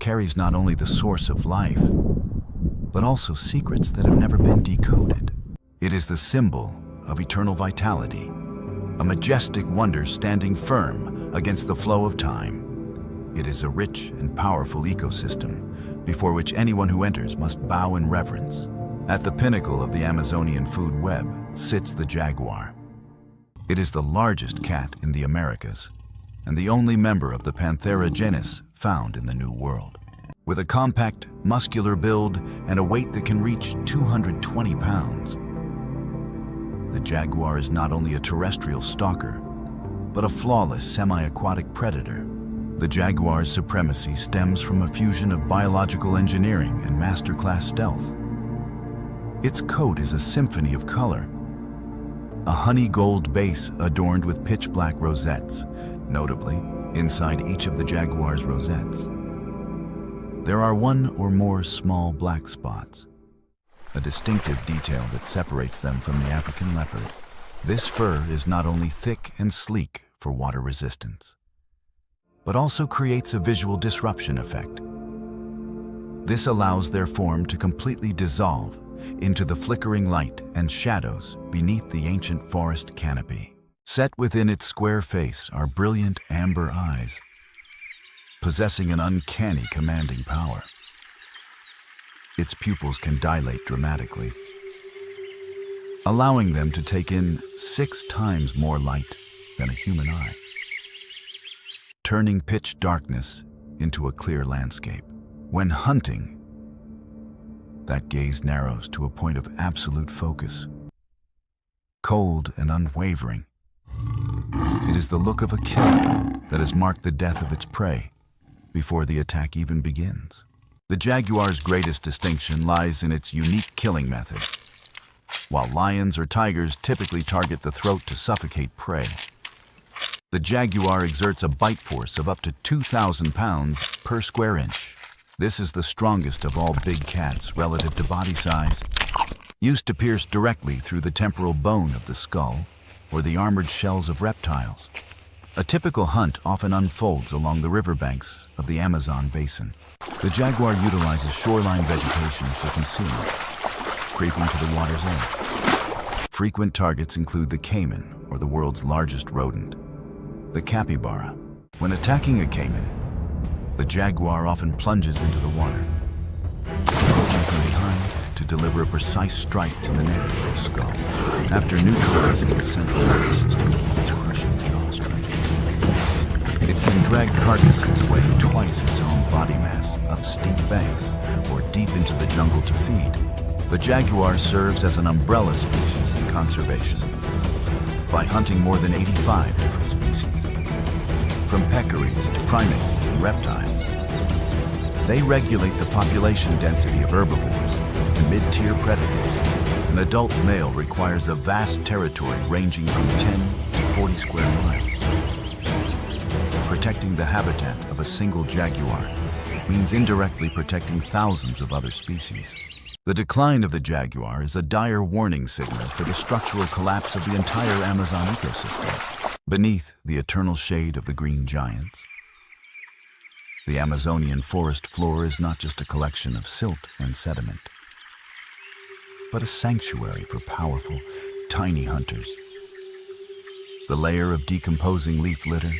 carries not only the source of life, but also secrets that have never been decoded. It is the symbol of eternal vitality, a majestic wonder standing firm against the flow of time. It is a rich and powerful ecosystem before which anyone who enters must bow in reverence. At the pinnacle of the Amazonian food web sits the jaguar. It is the largest cat in the Americas and the only member of the Panthera genus found in the New World. With a compact, muscular build and a weight that can reach 220 pounds, the jaguar is not only a terrestrial stalker, but a flawless semi-aquatic predator. The jaguar's supremacy stems from a fusion of biological engineering and masterclass stealth. Its coat is a symphony of color, a honey gold base adorned with pitch black rosettes. Notably, inside each of the jaguar's rosettes, there are one or more small black spots, a distinctive detail that separates them from the African leopard. This fur is not only thick and sleek for water resistance, but also creates a visual disruption effect. This allows their form to completely dissolve into the flickering light and shadows beneath the ancient forest canopy. Set within its square face are brilliant amber eyes, possessing an uncanny commanding power. Its pupils can dilate dramatically, allowing them to take in 6 times more light than a human eye, turning pitch darkness into a clear landscape. When hunting, that gaze narrows to a point of absolute focus, cold and unwavering. It is the look of a killer that has marked the death of its prey before the attack even begins. The jaguar's greatest distinction lies in its unique killing method. While lions or tigers typically target the throat to suffocate prey, the jaguar exerts a bite force of up to 2,000 pounds per square inch. This is the strongest of all big cats relative to body size, used to pierce directly through the temporal bone of the skull or the armored shells of reptiles. A typical hunt often unfolds along the riverbanks of the Amazon basin. The jaguar utilizes shoreline vegetation for concealment, creeping to the water's edge. Frequent targets include the caiman, or the world's largest rodent, the capybara. When attacking a caiman, the jaguar often plunges into the water, approaching from behind to deliver a precise strike to the neck or skull. After neutralizing the central nervous system with its crushing jaw strike, it can drag carcasses weighing twice its own body mass up steep banks or deep into the jungle to feed. The jaguar serves as an umbrella species in conservation by hunting more than 85 different species. From peccaries to primates and reptiles, they regulate the population density of herbivores and mid-tier predators. An adult male requires a vast territory ranging from 10 to 40 square miles. Protecting the habitat of a single jaguar means indirectly protecting thousands of other species. The decline of the jaguar is a dire warning signal for the structural collapse of the entire Amazon ecosystem. Beneath the eternal shade of the green giants, the Amazonian forest floor is not just a collection of silt and sediment, but a sanctuary for powerful, tiny hunters. The layer of decomposing leaf litter,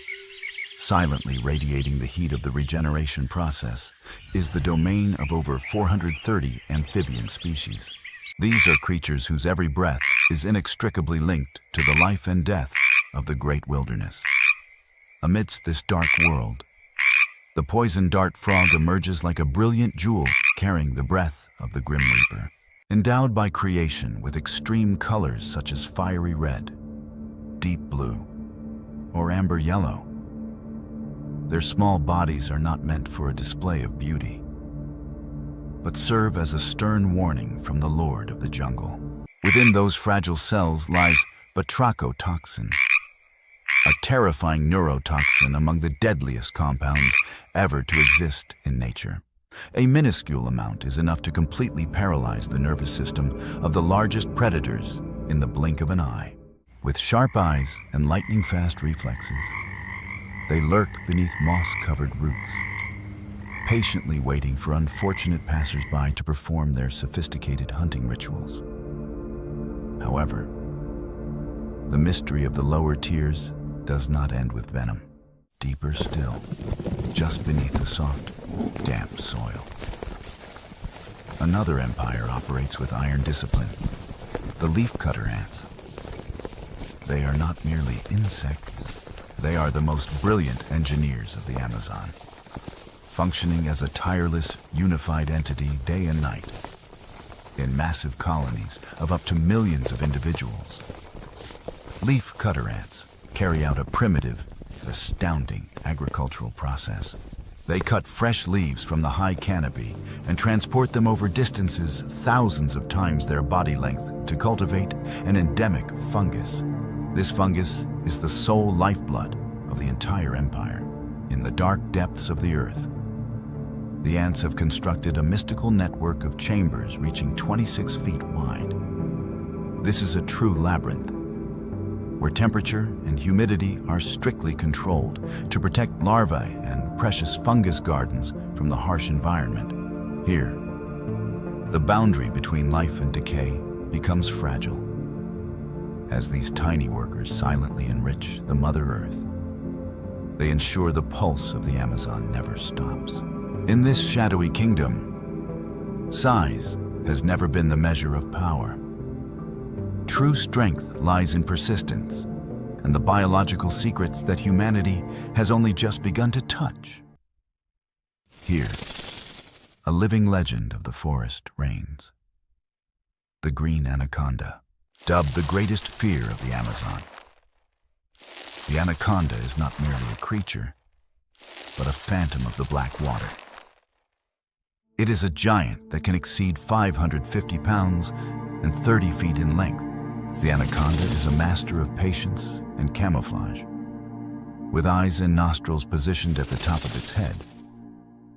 silently radiating the heat of the regeneration process, is the domain of over 430 amphibian species. These are creatures whose every breath is inextricably linked to the life and death of the great wilderness. Amidst this dark world, the poison dart frog emerges like a brilliant jewel carrying the breath of the Grim Reaper. Endowed by creation with extreme colors such as fiery red, deep blue, or amber yellow, their small bodies are not meant for a display of beauty, but serve as a stern warning from the Lord of the jungle. Within those fragile cells lies batrachotoxin, a terrifying neurotoxin among the deadliest compounds ever to exist in nature. A minuscule amount is enough to completely paralyze the nervous system of the largest predators in the blink of an eye. With sharp eyes and lightning-fast reflexes, they lurk beneath moss-covered roots, patiently waiting for unfortunate passersby to perform their sophisticated hunting rituals. However, the mystery of the lower tiers does not end with venom. Deeper still, just beneath the soft, damp soil, another empire operates with iron discipline: the leafcutter ants. They are not merely insects, they are the most brilliant engineers of the Amazon, functioning as a tireless, unified entity day and night, in massive colonies of up to millions of individuals. Leafcutter ants carry out a primitive, astounding agricultural process. They cut fresh leaves from the high canopy and transport them over distances thousands of times their body length to cultivate an endemic fungus. This fungus is the sole lifeblood of the entire empire. In the dark depths of the earth, the ants have constructed a mystical network of chambers reaching 26 feet wide. This is a true labyrinth, where temperature and humidity are strictly controlled to protect larvae and precious fungus gardens from the harsh environment. Here, the boundary between life and decay becomes fragile, as these tiny workers silently enrich the Mother Earth. They ensure the pulse of the Amazon never stops. In this shadowy kingdom, size has never been the measure of power. True strength lies in persistence and the biological secrets that humanity has only just begun to touch. Here, a living legend of the forest reigns: the green anaconda, dubbed the greatest fear of the Amazon. The anaconda is not merely a creature, but a phantom of the black water. It is a giant that can exceed 550 pounds and 30 feet in length. The anaconda is a master of patience and camouflage. With eyes and nostrils positioned at the top of its head,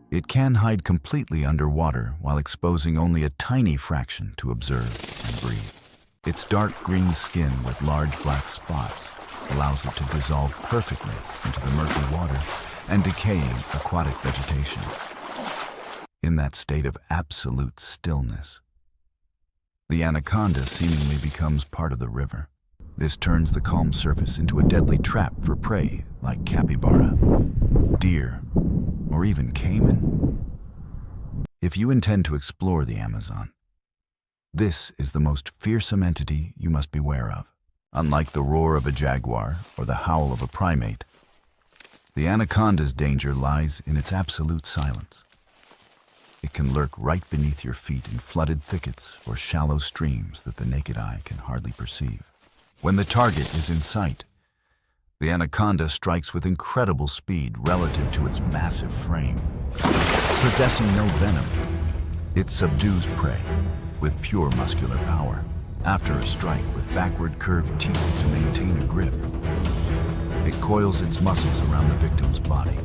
it can hide completely underwater while exposing only a tiny fraction to observe and breathe. Its dark green skin with large black spots allows it to dissolve perfectly into the murky water and decaying aquatic vegetation. In that state of absolute stillness, the anaconda seemingly becomes part of the river. This turns the calm surface into a deadly trap for prey like capybara, deer, or even caiman. If you intend to explore the Amazon, this is the most fearsome entity you must beware of. Unlike the roar of a jaguar or the howl of a primate, the anaconda's danger lies in its absolute silence. It can lurk right beneath your feet in flooded thickets or shallow streams that the naked eye can hardly perceive. When the target is in sight, the anaconda strikes with incredible speed relative to its massive frame. Possessing no venom, it subdues prey with pure muscular power. After a strike with backward curved teeth to maintain a grip, it coils its muscles around the victim's body.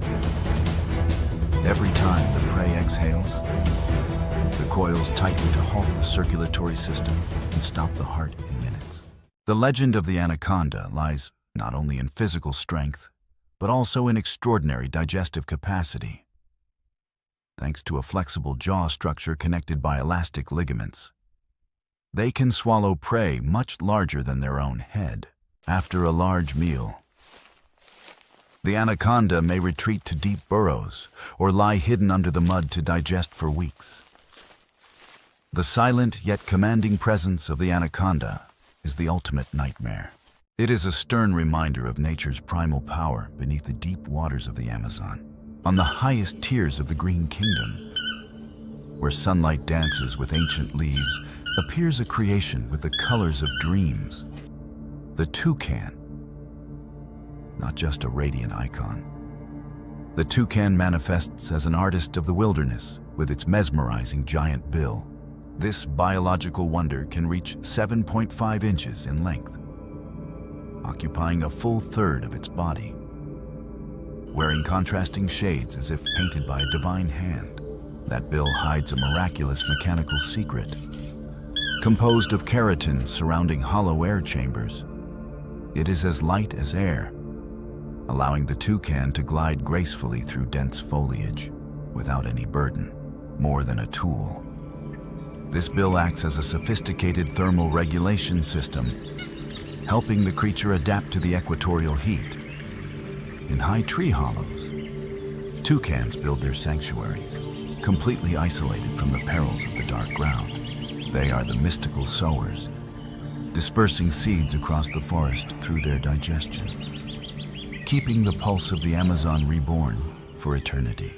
Every time the prey exhales, the coils tighten to halt the circulatory system and stop the heart in minutes. The legend of the anaconda lies not only in physical strength, but also in extraordinary digestive capacity. Thanks to a flexible jaw structure connected by elastic ligaments, they can swallow prey much larger than their own head. After a large meal, the anaconda may retreat to deep burrows or lie hidden under the mud to digest for weeks. The silent yet commanding presence of the anaconda is the ultimate nightmare. It is a stern reminder of nature's primal power beneath the deep waters of the Amazon. On the highest tiers of the Green Kingdom, where sunlight dances with ancient leaves, appears a creation with the colors of dreams: the toucan. Not just a radiant icon. The toucan manifests as an artist of the wilderness with its mesmerizing giant bill. This biological wonder can reach 7.5 inches in length, occupying a full third of its body. Wearing contrasting shades as if painted by a divine hand, that bill hides a miraculous mechanical secret. Composed of keratin surrounding hollow air chambers, it is as light as air, allowing the toucan to glide gracefully through dense foliage. without any burden, more than a tool. This bill acts as a sophisticated thermal regulation system, helping the creature adapt to the equatorial heat. In high tree hollows, toucans build their sanctuaries, completely isolated from the perils of the dark ground. They are the mystical sowers, dispersing seeds across the forest through their digestion, keeping the pulse of the Amazon reborn for eternity.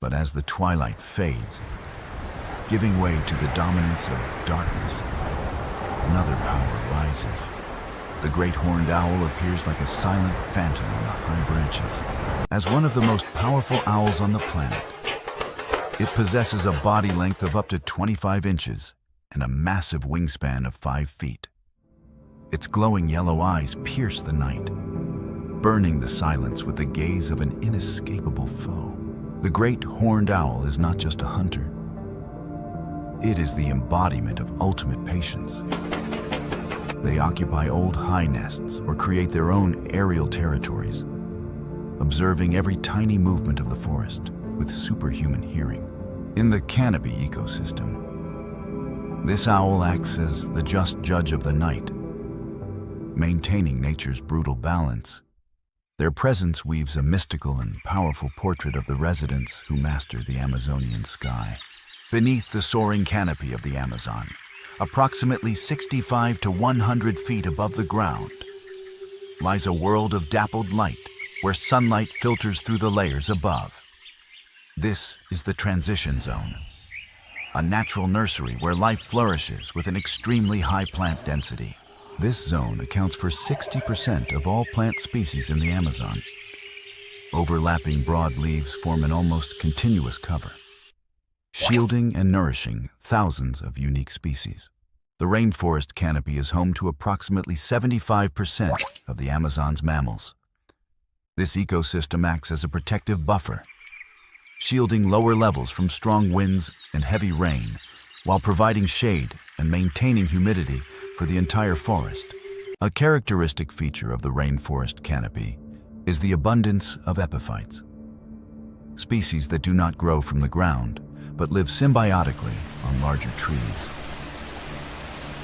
But as the twilight fades, giving way to the dominance of darkness, another power rises. The great horned owl appears like a silent phantom on the high branches. As one of the most powerful owls on the planet, it possesses a body length of up to 25 inches and a massive wingspan of 5 feet. Its glowing yellow eyes pierce the night, burning the silence with the gaze of an inescapable foe. The great horned owl is not just a hunter. It is the embodiment of ultimate patience. They occupy old high nests or create their own aerial territories, observing every tiny movement of the forest with superhuman hearing. In the canopy ecosystem, this owl acts as the just judge of the night, maintaining nature's brutal balance. Their presence weaves a mystical and powerful portrait of the residents who master the Amazonian sky. Beneath the soaring canopy of the Amazon, approximately 65 to 100 feet above the ground, lies a world of dappled light where sunlight filters through the layers above. This is the transition zone, a natural nursery where life flourishes with an extremely high plant density. This zone accounts for 60% of all plant species in the Amazon. Overlapping broad leaves form an almost continuous cover, shielding and nourishing thousands of unique species. The rainforest canopy is home to approximately 75% of the Amazon's mammals. This ecosystem acts as a protective buffer, shielding lower levels from strong winds and heavy rain, while providing shade and maintaining humidity for the entire forest. A characteristic feature of the rainforest canopy is the abundance of epiphytes, species that do not grow from the ground, but live symbiotically on larger trees.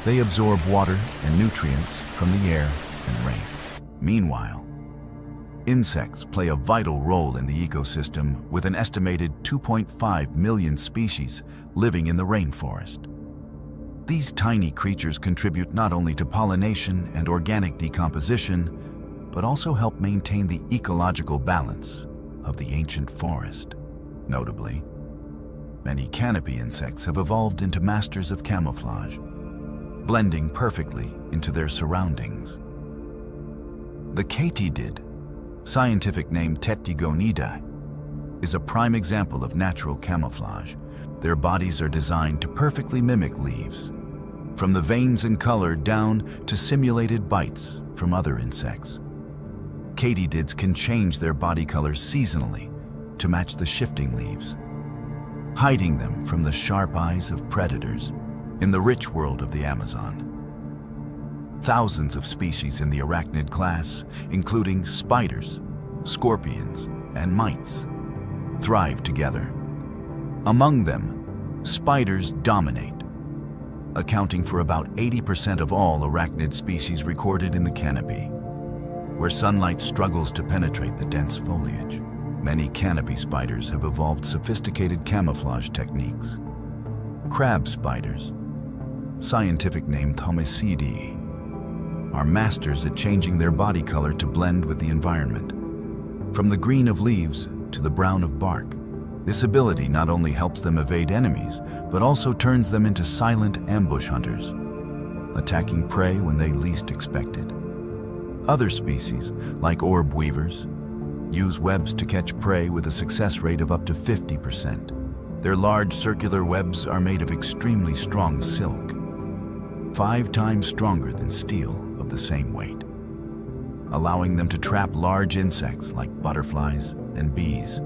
They absorb water and nutrients from the air and rain. Meanwhile, insects play a vital role in the ecosystem with an estimated 2.5 million species living in the rainforest. These tiny creatures contribute not only to pollination and organic decomposition, but also help maintain the ecological balance of the ancient forest. Notably, many canopy insects have evolved into masters of camouflage, blending perfectly into their surroundings. The katydid, scientific name Tetigonidae, is a prime example of natural camouflage. Their bodies are designed to perfectly mimic leaves, from the veins and color down to simulated bites from other insects. Katydids can change their body colors seasonally to match the shifting leaves, hiding them from the sharp eyes of predators. In the rich world of the Amazon, thousands of species in the arachnid class, including spiders, scorpions, and mites, thrive together. Among them, spiders dominate, accounting for about 80% of all arachnid species recorded in the canopy. Where sunlight struggles to penetrate the dense foliage, many canopy spiders have evolved sophisticated camouflage techniques. Crab spiders, scientific name Thomisidae, are masters at changing their body color to blend with the environment. From the green of leaves to the brown of bark, this ability not only helps them evade enemies, but also turns them into silent ambush hunters, attacking prey when they least expect it. Other species, like orb weavers, use webs to catch prey with a success rate of up to 50%. Their large circular webs are made of extremely strong silk, 5 times stronger than steel of the same weight, allowing them to trap large insects like butterflies and bees.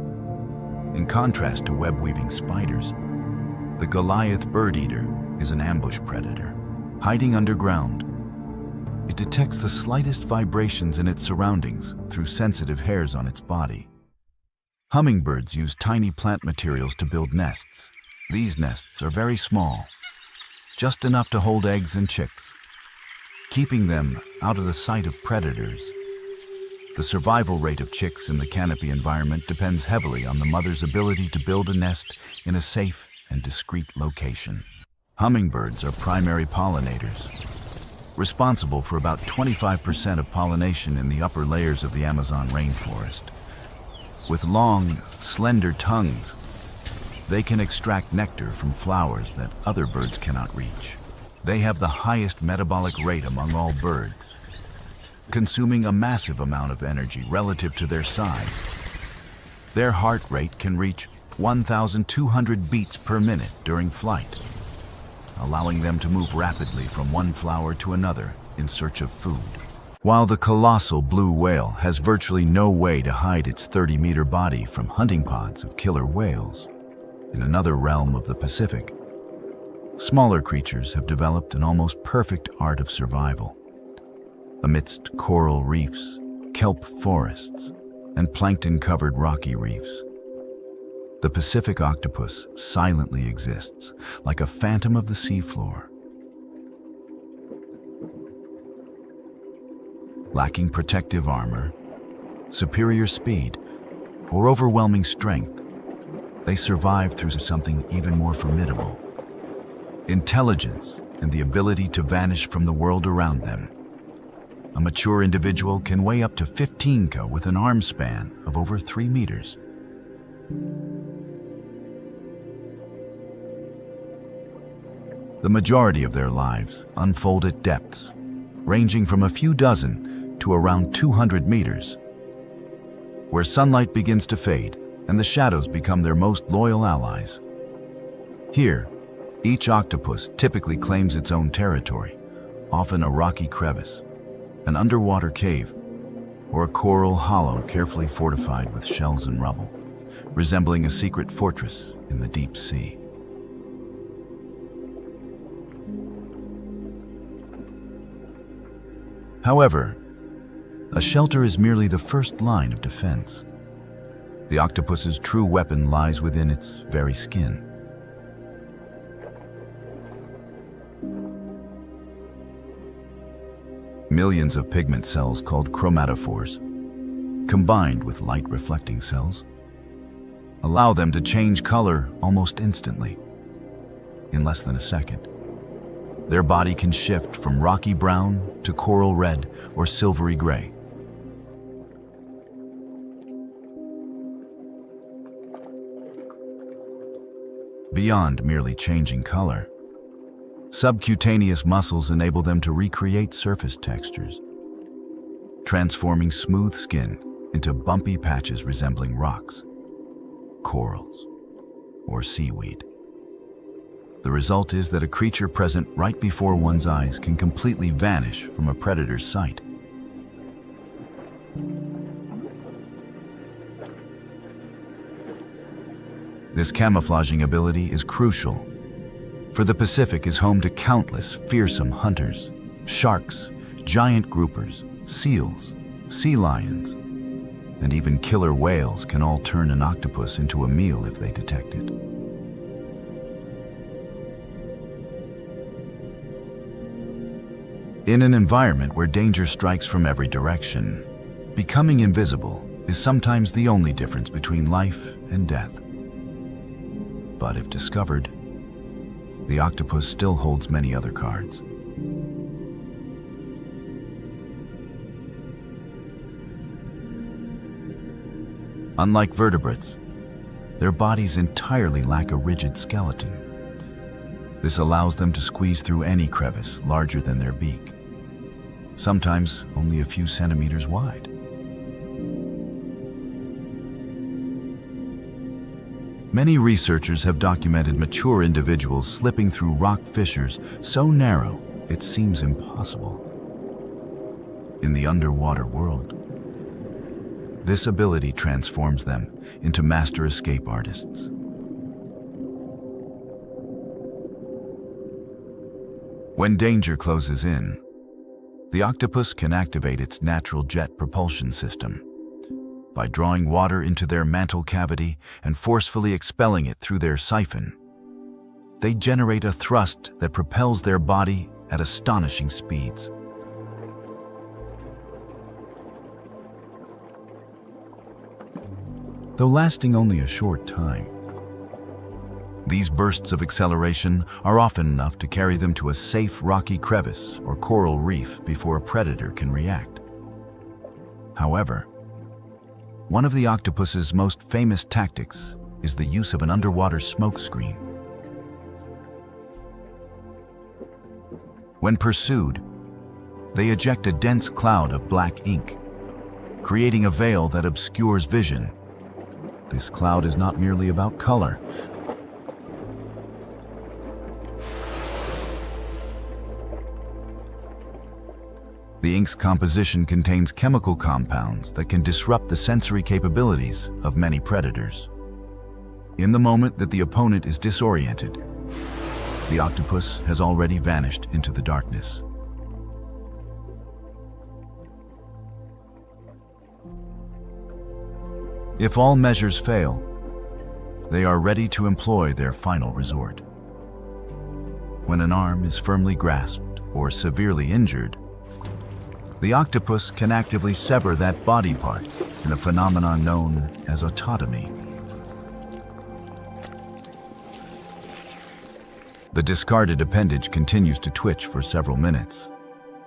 In contrast to web-weaving spiders, the Goliath bird eater is an ambush predator. Hiding underground, it detects the slightest vibrations in its surroundings through sensitive hairs on its body. Hummingbirds use tiny plant materials to build nests. These nests are very small, just enough to hold eggs and chicks, keeping them out of the sight of predators. The survival rate of chicks in the canopy environment depends heavily on the mother's ability to build a nest in a safe and discreet location. Hummingbirds are primary pollinators, responsible for about 25% of pollination in the upper layers of the Amazon rainforest. With long, slender tongues, they can extract nectar from flowers that other birds cannot reach. They have the highest metabolic rate among all birds, consuming a massive amount of energy relative to their size. Their heart rate can reach 1,200 beats per minute during flight, allowing them to move rapidly from one flower to another in search of food. While the colossal blue whale has virtually no way to hide its 30-meter body from hunting pods of killer whales, in another realm of the Pacific, smaller creatures have developed an almost perfect art of survival. Amidst coral reefs, kelp forests, and plankton-covered rocky reefs, the Pacific octopus silently exists like a phantom of the seafloor. Lacking protective armor, superior speed, or overwhelming strength, they survive through something even more formidable: intelligence and the ability to vanish from the world around them. A mature individual can weigh up to 15 kg with an arm span of over 3 meters. The majority of their lives unfold at depths, ranging from a few dozen to around 200 meters, where sunlight begins to fade and the shadows become their most loyal allies. Here, each octopus typically claims its own territory, often a rocky crevice, an underwater cave, or a coral hollow carefully fortified with shells and rubble, resembling a secret fortress in the deep sea. However, a shelter is merely the first line of defense. The octopus's true weapon lies within its very skin. Millions of pigment cells called chromatophores, combined with light-reflecting cells, allow them to change color almost instantly, in less than a second. Their body can shift from rocky brown to coral red or silvery gray. Beyond merely changing color, subcutaneous muscles enable them to recreate surface textures, transforming smooth skin into bumpy patches resembling rocks, corals, or seaweed. The result is that a creature present right before one's eyes can completely vanish from a predator's sight. This camouflaging ability is crucial, for the Pacific is home to countless fearsome hunters: sharks, giant groupers, seals, sea lions, and even killer whales can all turn an octopus into a meal if they detect it. In an environment where danger strikes from every direction, becoming invisible is sometimes the only difference between life and death. But if discovered, the octopus still holds many other cards. Unlike vertebrates, their bodies entirely lack a rigid skeleton. This allows them to squeeze through any crevice larger than their beak, sometimes only a few centimeters wide. Many researchers have documented mature individuals slipping through rock fissures so narrow it seems impossible. In the underwater world, this ability transforms them into master escape artists. When danger closes in, the octopus can activate its natural jet propulsion system, by drawing water into their mantle cavity and forcefully expelling it through their siphon. They generate a thrust that propels their body at astonishing speeds. Though lasting only a short time, these bursts of acceleration are often enough to carry them to a safe rocky crevice or coral reef before a predator can react. However, one of the octopus's most famous tactics is the use of an underwater smoke screen. When pursued, they eject a dense cloud of black ink, creating a veil that obscures vision. This cloud is not merely about color. The ink's composition contains chemical compounds that can disrupt the sensory capabilities of many predators. In the moment that the opponent is disoriented, the octopus has already vanished into the darkness. If all measures fail, they are ready to employ their final resort. When an arm is firmly grasped or severely injured, the octopus can actively sever that body part in a phenomenon known as autotomy. The discarded appendage continues to twitch for several minutes,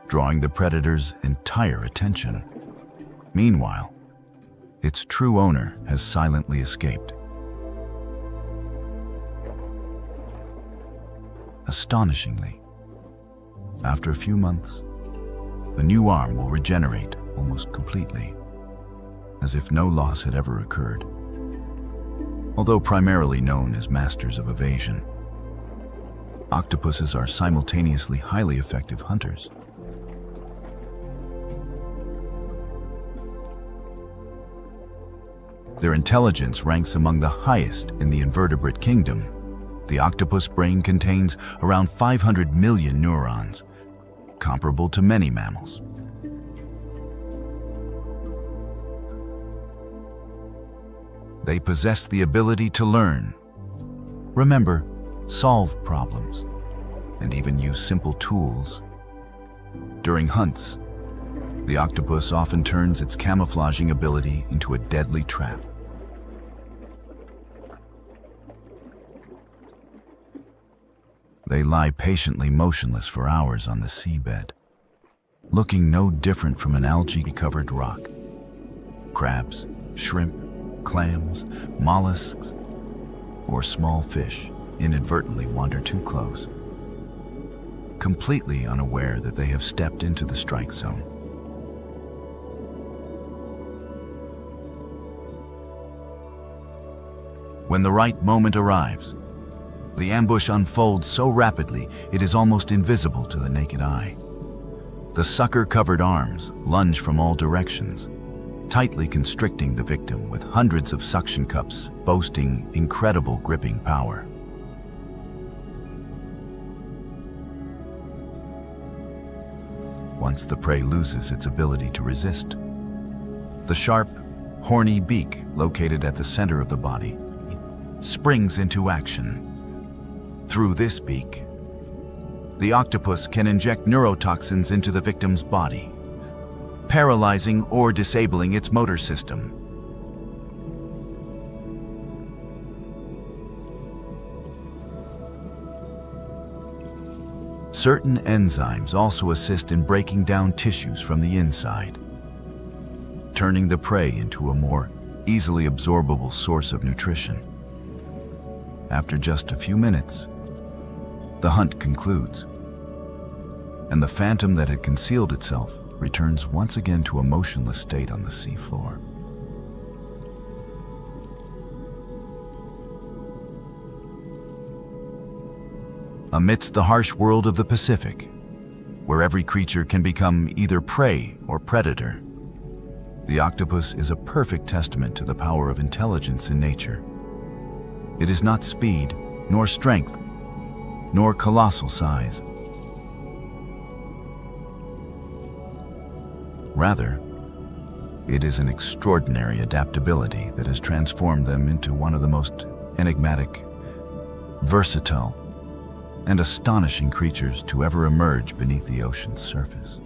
drawing the predator's entire attention. Meanwhile, its true owner has silently escaped. Astonishingly, after a few months, the new arm will regenerate almost completely, as if no loss had ever occurred. Although primarily known as masters of evasion, octopuses are simultaneously highly effective hunters. Their intelligence ranks among the highest in the invertebrate kingdom. The octopus brain contains around 500 million neurons, comparable to many mammals. They possess the ability to learn, remember, solve problems, and even use simple tools. During hunts, the octopus often turns its camouflaging ability into a deadly trap. They lie patiently motionless for hours on the seabed, looking no different from an algae-covered rock. Crabs, shrimp, clams, mollusks, or small fish inadvertently wander too close, completely unaware that they have stepped into the strike zone. When the right moment arrives, the ambush unfolds so rapidly it is almost invisible to the naked eye. The sucker-covered arms lunge from all directions, tightly constricting the victim with hundreds of suction cups boasting incredible gripping power. Once the prey loses its ability to resist, the sharp, horny beak located at the center of the body springs into action. Through this beak, the octopus can inject neurotoxins into the victim's body, paralyzing or disabling its motor system. Certain enzymes also assist in breaking down tissues from the inside, turning the prey into a more easily absorbable source of nutrition. After just a few minutes, the hunt concludes, and the phantom that had concealed itself returns once again to a motionless state on the seafloor. Amidst the harsh world of the Pacific, where every creature can become either prey or predator, the octopus is a perfect testament to the power of intelligence in nature. It is not speed, nor strength, nor colossal size. Rather, It is an extraordinary adaptability that has transformed them into one of the most enigmatic, versatile, and astonishing creatures to ever emerge beneath the ocean's surface.